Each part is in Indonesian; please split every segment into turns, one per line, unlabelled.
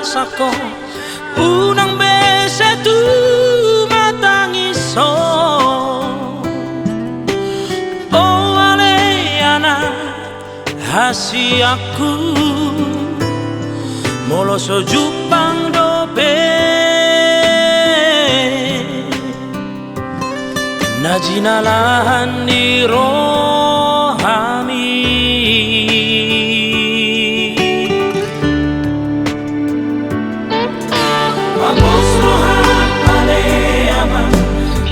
sako unang besetu matangiso oh aleana hasi aku moloso jupang dobe najinalahan ni rohami Vamos rohan ale amam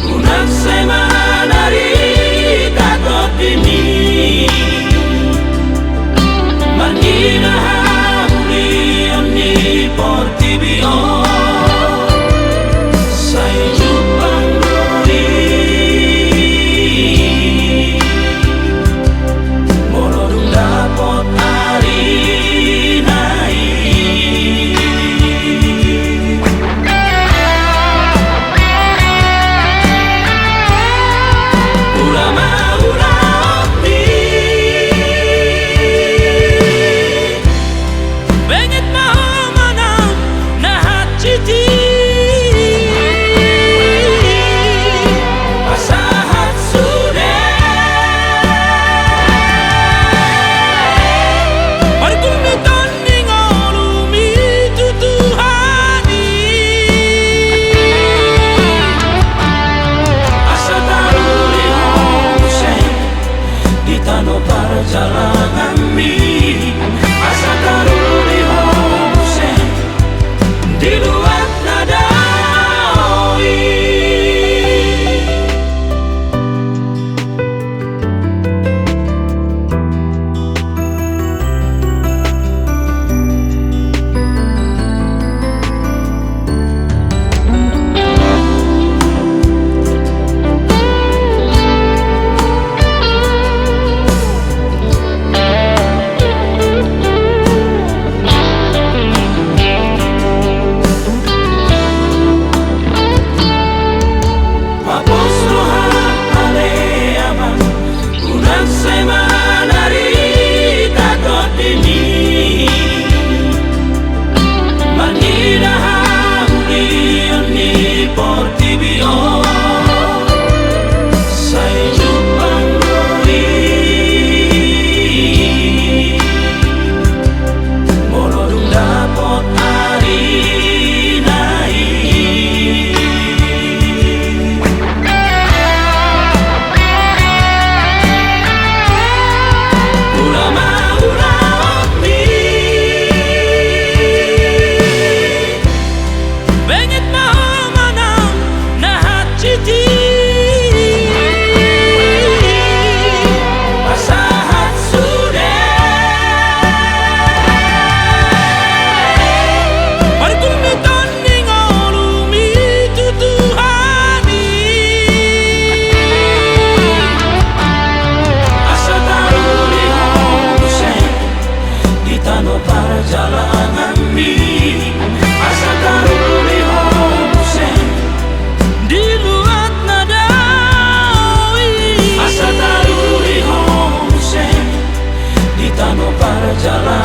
unang semana rita totimi manina huli oni portibio sai jupang doi molodung dapot ari nai perjalanan mi asa taruri hose di luar nadaoi perjalanan mi asa taruri hose di luar nadaoi asa taruri hose di tanah perjalanan